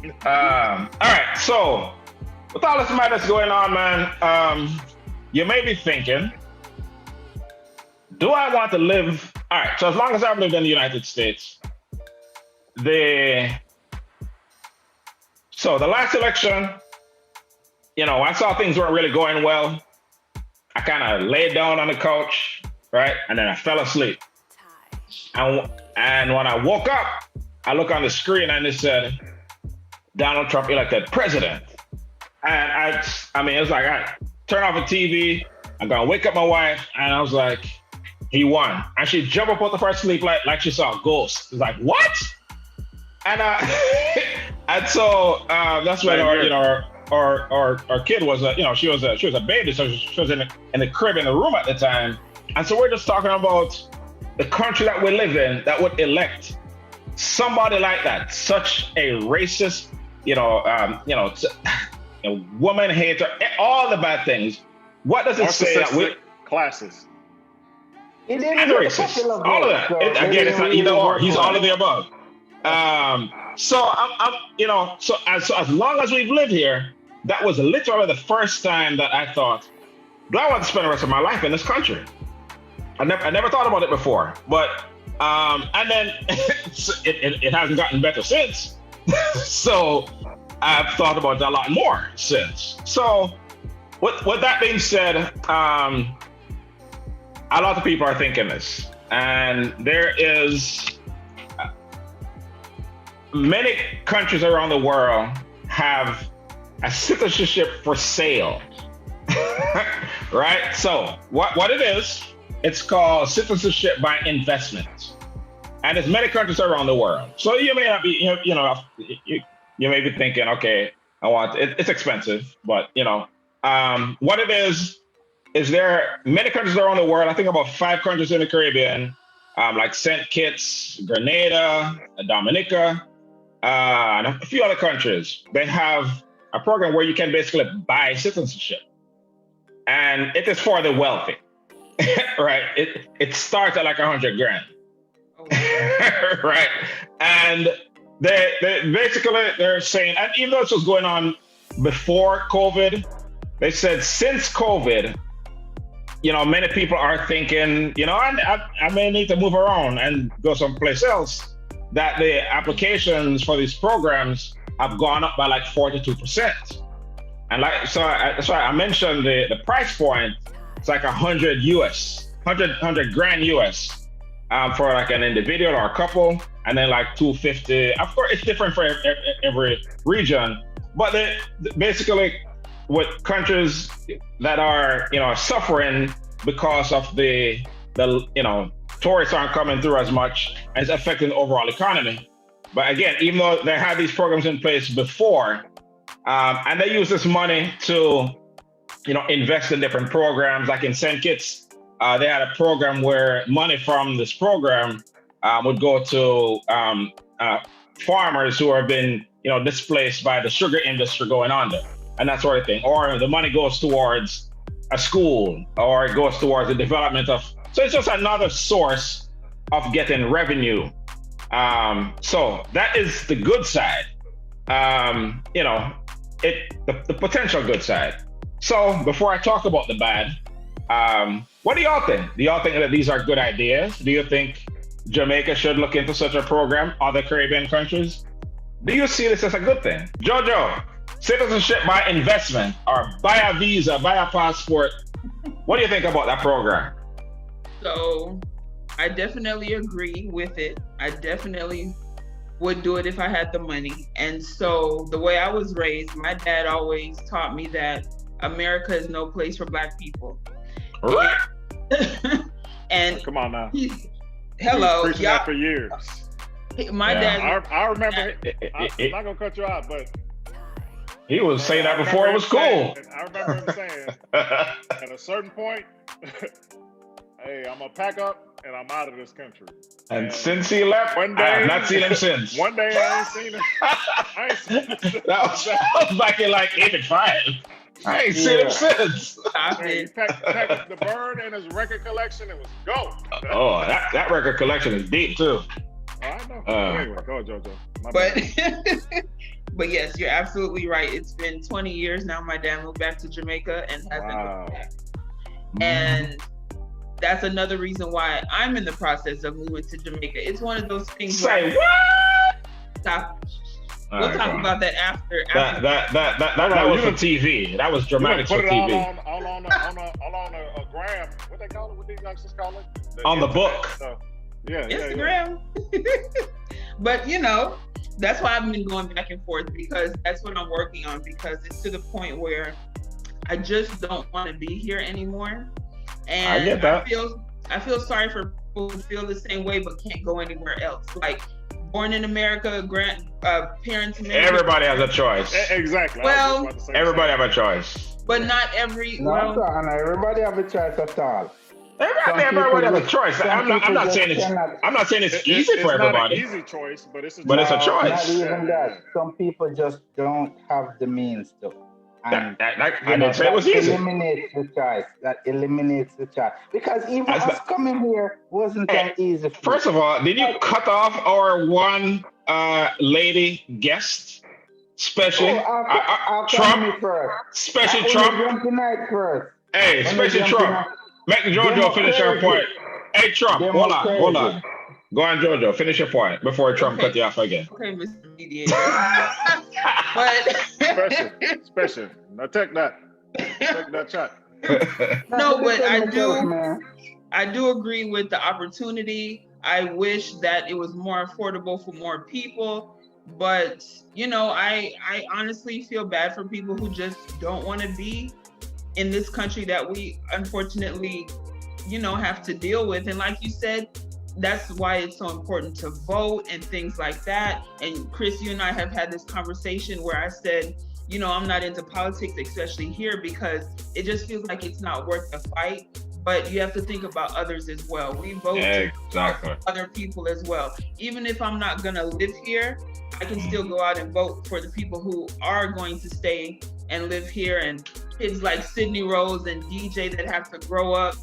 All right. So, with all this madness going on, man, you may be thinking, do I want to live? All right. So, as long as I've lived in the United States, the the last election, I saw things weren't really going well. I kind of laid down on the couch, right, and then I fell asleep. And when I woke up, I look on the screen and it said, Donald Trump elected president. And I mean, it was like, I turn off the TV, I'm gonna wake up my wife, and I was like, he won. And she jumped up out of her sleep like she saw a ghost. It's like, what? And and so that's when our kid was she was a baby, so she was in the crib in the room at the time. And so we're just talking about the country that we live in that would elect somebody like that, such a racist, a woman hater, all the bad things. What does it say that we classes? It didn't and racist, all of that. Again, it's not either or. He's all of the above. So so as long as we've lived here, that was literally the first time that I thought, do I want to spend the rest of my life in this country? I never thought about it before, but and then it hasn't gotten better since. So I've thought about it a lot more since. So with that being said, a lot of people are thinking this, and there is many countries around the world have a citizenship for sale, right? So what it is, it's called citizenship by investment, and there's many countries around the world. So you may not be, you may be thinking, okay, I want it. It's expensive, but what it is there many countries around the world. I think about 5 countries in the Caribbean, like Saint Kitts, Grenada, Dominica, and a few other countries. They have a program where you can basically buy citizenship, and it is for the wealthy. Right, it starts at like $100,000, right? And they're saying, and even though this was going on before COVID, they said since COVID, many people are thinking, I may need to move around and go someplace else. That the applications for these programs have gone up by like 42%, and that's why I mentioned the price point. It's like $100,000 US, for like an individual or a couple, and then like $250. Of course, it's different for every region, but basically, with countries that are suffering because of the tourists aren't coming through as much, and it's affecting the overall economy. But again, even though they had these programs in place before, and they use this money to invest in different programs. Like in St. Kitts, they had a program where money from this program would go to farmers who have been, displaced by the sugar industry going under, and that sort of thing. Or the money goes towards a school, or it goes towards the development of. So it's just another source of getting revenue. So that is the good side. The potential good side. So before I talk about the bad, what do y'all think? Do y'all think that these are good ideas? Do you think Jamaica should look into such a program? Other Caribbean countries? Do you see this as a good thing? Jojo, citizenship by investment, or buy a visa, buy a passport. What do you think about that program? So I definitely agree with it. I definitely would do it if I had the money. And so the way I was raised, my dad always taught me that America is no place for Black people. Right. And come on now. Hello, preaching that for years. My dad. I remember. I'm not gonna cut you out, but he was saying that before it was cool. I remember him saying, at a certain point, hey, I'm gonna pack up and I'm out of this country. And since he left, one day, I have not seen him since. One day I ain't seen him. I ain't seen him. That was back in like 85. I ain't seen him since. He packed up the bird and his record collection and was go. Oh, that record collection is deep too. I know. Anyway, go Jojo. But But yes, you're absolutely right. It's been 20 years now. My dad moved back to Jamaica and hasn't moved back. And that's another reason why I'm in the process of moving to Jamaica. It's one of those things. Say what? Stop. We'll talk about that after. That was for TV. That was dramatic for TV. Put it all on a gram. What they call it? What these youngsters call it? On the book. Instagram. But that's why I've been going back and forth, because that's what I'm working on, because it's to the point where I just don't want to be here anymore. And I get that. I feel sorry for people who feel the same way but can't go anywhere else. Like, born in America, parents in America. Everybody has a choice. Exactly. Well, everybody have a choice. But not every. Everybody have a choice at all. Everybody has a choice. I'm not saying it's easy for everybody. It's not an easy choice, but it's a choice. But it's a choice. Not even that. Some people just don't have the means to. And I didn't say it was easy. That eliminates the choice. Because even us coming here wasn't that easy. First of all, did you cut off our one lady guest? Especially Trump. Especially Trump. Hey, especially Trump. Make Jojo finish her point. Hey, Trump, hold on. Go on, Jojo, finish your point before Trump cut you off again. Okay, Mr. Mediator. Special. Now take that. Take that shot. No, but I do agree with the opportunity. I wish that it was more affordable for more people. But, I honestly feel bad for people who just don't want to be in this country that we unfortunately, have to deal with. And like you said, that's why it's so important to vote and things like that. And Chris, you and I have had this conversation where I said, I'm not into politics, especially here, because it just feels like it's not worth the fight. But you have to think about others as well. We vote for other people as well. Even if I'm not going to live here, I can still go out and vote for the people who are going to stay and live here. And kids like Sydney Rose and DJ that have to grow up,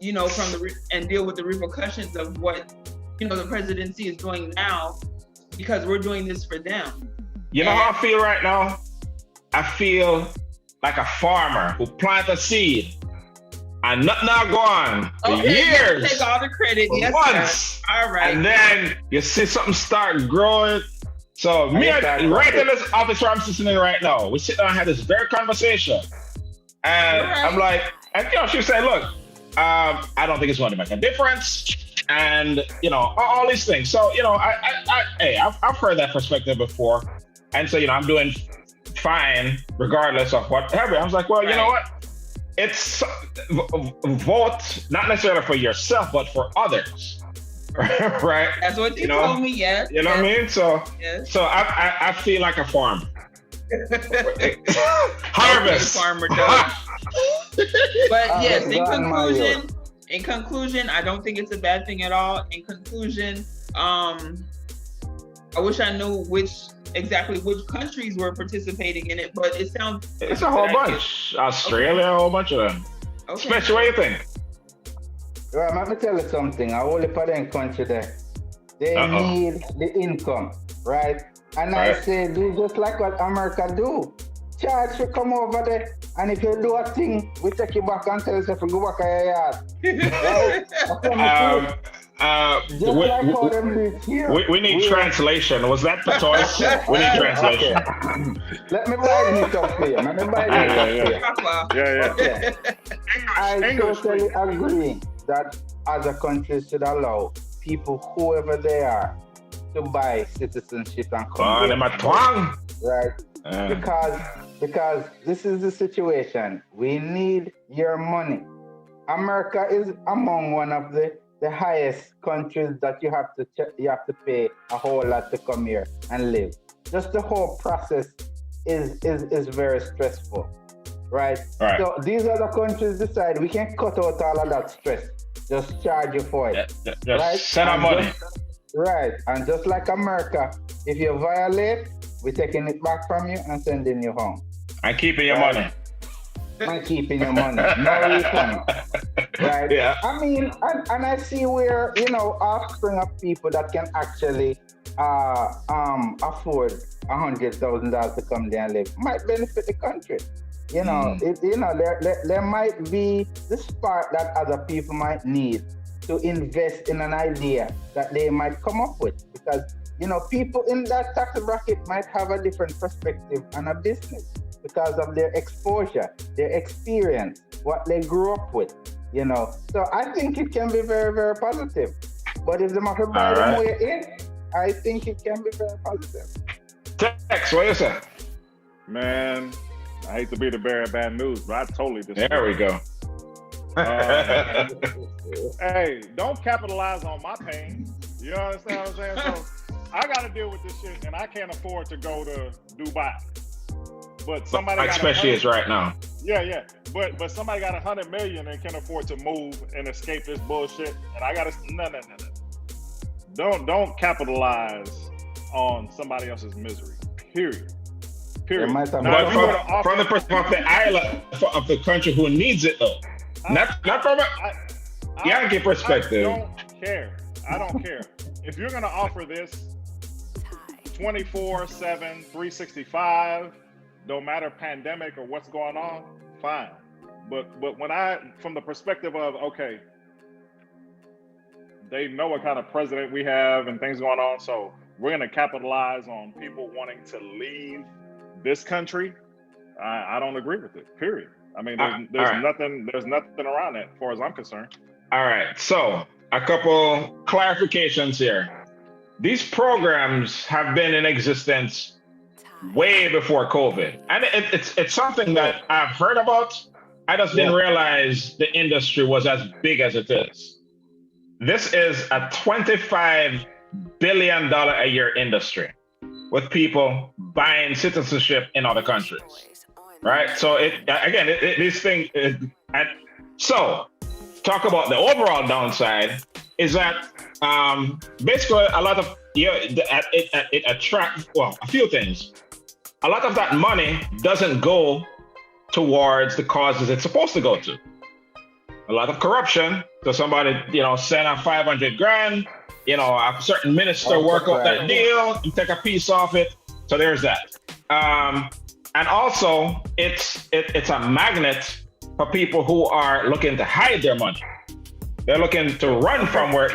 and deal with the repercussions of what, the presidency is doing now, because we're doing this for them. You know how I feel right now? I feel like a farmer who planted a seed and nothing now go on for years. Take all the credit. Yes, months. Sir. All right. And then you see something start growing. So right in this office where I'm sitting in right now, we sit down and have this very conversation. And I'm like, she was saying, look, I don't think it's going to make a difference. And, all these things. So, I've heard that perspective before. And so, I'm doing fine regardless of whatever. I was like, well, you know what? It's vote, not necessarily for yourself, but for others. Right? That's what you told me, yes. You know what I mean? So, I feel like a farmer. Harvest. Farmer does. But yes, in conclusion, I don't think it's a bad thing at all. In conclusion, I wish I knew exactly which countries were participating in it, but it's a whole bunch. Australia, a whole bunch of them. Okay. Special, what do you think? Well, let me tell you something. I only put in country there. They need the income, right? And I say, do just like what America do. Charge to come over there, and if you do a thing, we take you back and tell you to go back to your yard. Right? We need translation. Was that the choice? We need translation. Okay. Let me buy it up here. I totally agree that other countries should allow people, whoever they are, to buy citizenship and come here. Right? Because this is the situation. We need your money. America is among one of the highest countries that you have to pay a whole lot to come here and live. Just the whole process is very stressful, right? So these other countries decide we can cut out all of that stress. Just charge you for it. Right? Send our money. Right. And just like America, if you violate, we're taking it back from you and sending you home. And keeping your money. And keeping your money. No refund. Right? Yeah. I mean, and I see where, offspring of people that can actually afford $100,000 to come there and live might benefit the country. You know, there might be the spark that other people might need to invest in an idea that they might come up with, because people in that tax bracket might have a different perspective on a business because of their exposure, their experience, what they grew up with. So I think it can be very, very positive. But if the market buy them way in, I think it can be very positive. Tex, what you say? Man, I hate to be the bearer of bad news, but I totally disagree. There we go. Hey, don't capitalize on my pain. You understand what I'm saying? So I got to deal with this shit, and I can't afford to go to Dubai. But somebody especially is right now. Yeah. But somebody got $100 million and can afford to move and escape this bullshit, and I got to no. Don't capitalize on somebody else's misery. Period. Now, from the perspective of the island of the country who needs it though, not from a Yankee perspective. I don't care. If you're gonna offer this 24/7, 365, no matter pandemic or what's going on, fine. But when from the perspective of, okay, they know what kind of president we have and things going on, so we're gonna capitalize on people wanting to leave this country, I don't agree with it. Period. I mean, there's nothing around that, as far as I'm concerned. All right. So a couple clarifications here. These programs have been in existence way before COVID, and it's something that I've heard about. I just didn't realize the industry was as big as it is. This is a $25 billion a year industry, with people buying citizenship in other countries, right? So this thing is, and so talk about the overall downside is that basically a lot of it attracts a few things. A lot of that money doesn't go towards the causes it's supposed to go to. A lot of corruption. So somebody send out $500,000. A certain minister work out that deal and take a piece off it. So there's that. And also, it's a magnet for people who are looking to hide their money. They're looking to run from where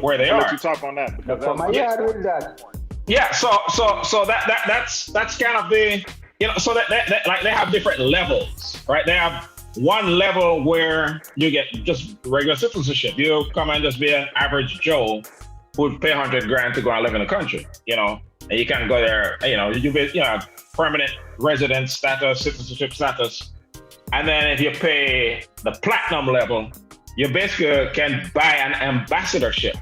where they are. Let you talk on that because with that. Yeah. So that's kind of the so that like they have different levels, right? They have one level where you get just regular citizenship. You come and just be an average Joe who'd pay $100,000 to go and live in the country, and you can go there, you be, permanent resident status, citizenship status. And then if you pay the platinum level, you basically can buy an ambassadorship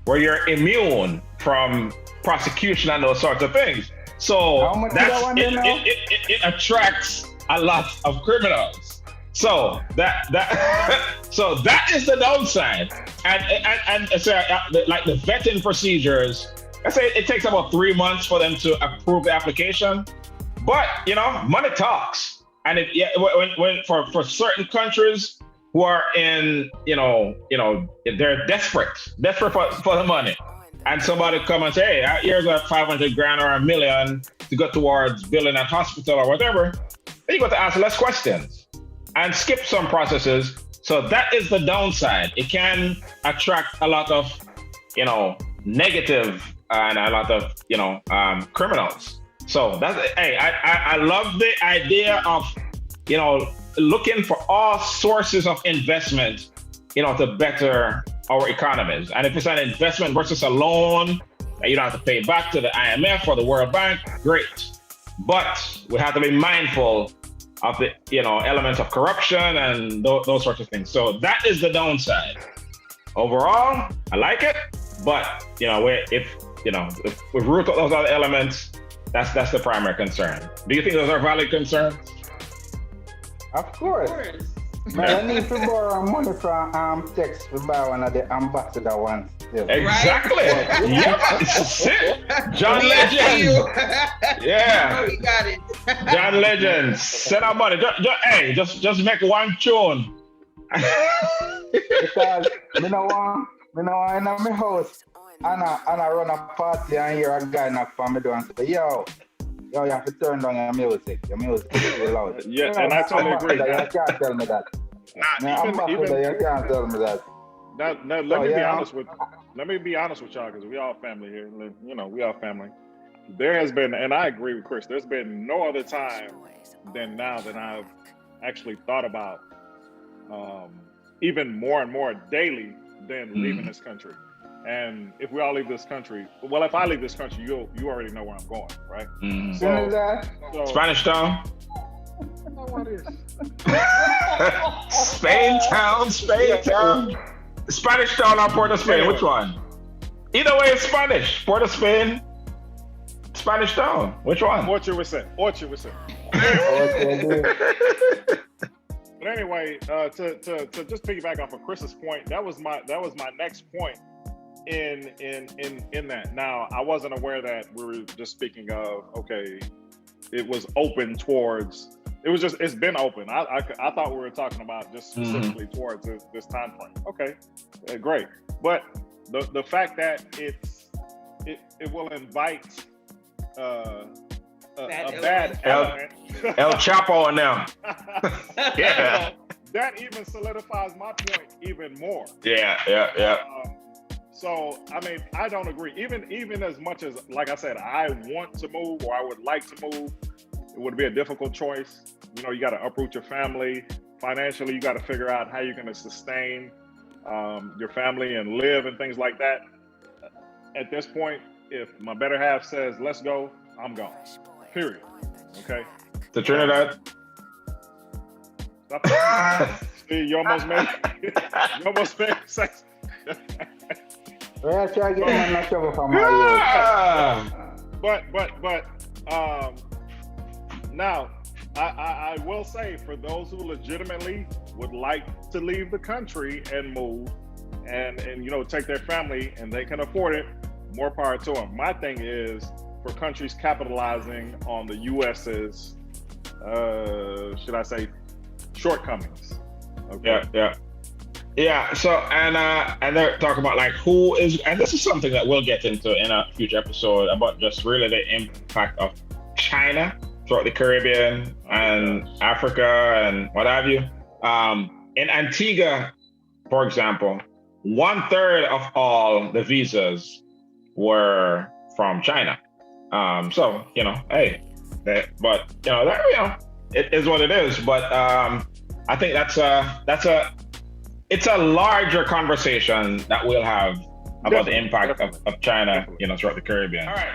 where you're immune from prosecution and those sorts of things. So it attracts a lot of criminals. So that is the downside, and so like the vetting procedures. I say it takes about 3 months for them to approve the application, but money talks, and when for certain countries who are in they're desperate for the money, and somebody come and say, hey, here's a $500,000 or $1 million to go towards building a hospital or whatever, then you got to ask less questions and skip some processes. So that is the downside. It can attract a lot of, negative and a lot of, criminals. So that's, hey, I love the idea of, looking for all sources of investment, to better our economies. And if it's an investment versus a loan that you don't have to pay back to the IMF or the World Bank, great. But we have to be mindful of the elements of corruption and those sorts of things. So that is the downside. Overall, I like it, but if we root out those other elements, that's the primary concern. Do you think those are valid concerns? Of course. Man, I need to borrow money from Tex to buy one of the ambassador ones. Exactly. Yep. John Legend. Yeah. We got it. John Legend. Send our money. Just make one tune. Because me no want in my house and I run a party and hear a guy knock on my door and say, yo, you have to turn down your music. Your music is too loud. Yeah, and I totally agree. You can't tell me that. You can't tell me that. Let me be honest with y'all, because we all family here. You know, we all family. There has been, and I agree with Chris, there's been no other time than now that I've actually thought about even more and more daily than leaving this country. And if we all leave this country, well, if I leave this country, you already know where I'm going, right? So Spanish Town. What is? Spain Town. Spanish Town or Port of Spain? Which one? Either way, it's Spanish. Port of Spain, Spanish Town. Which one? Orchard was it. But anyway, to just piggyback off of Chris's point, that was my next point in that. Now, I wasn't aware that we were just speaking of, okay, it was open towards. It's been open. I thought we were talking about just specifically towards this time frame. Okay, great. But the fact that it will invite a bad element. El Chapo now. Yeah. That even solidifies my point even more. Yeah. So, I mean, I don't agree. Even as much as, like I said, I want to move or I would like to move, it would be a difficult choice. You know, you got to uproot your family. Financially, you got to figure out how you're going to sustain your family and live and things like that. At this point, if my better half says, let's go, I'm gone. Period. Okay? To Trinidad? See, you almost made sense. Well, try to get him in trouble for my But now I will say, for those who legitimately would like to leave the country and move and you know, take their family and they can afford it, more power to them. My thing is for countries capitalizing on the US's should I say shortcomings. Okay. Yeah, so and they're talking about like who is, and this is something that we'll get into in a future episode about just really the impact of China throughout the Caribbean and Africa and what have you. In Antigua, for example, 1/3 of all the visas were from China. So you know, hey, but you know, it is what it is. But I think it's a larger conversation that we'll have about the impact of China, you know, throughout the Caribbean. All right.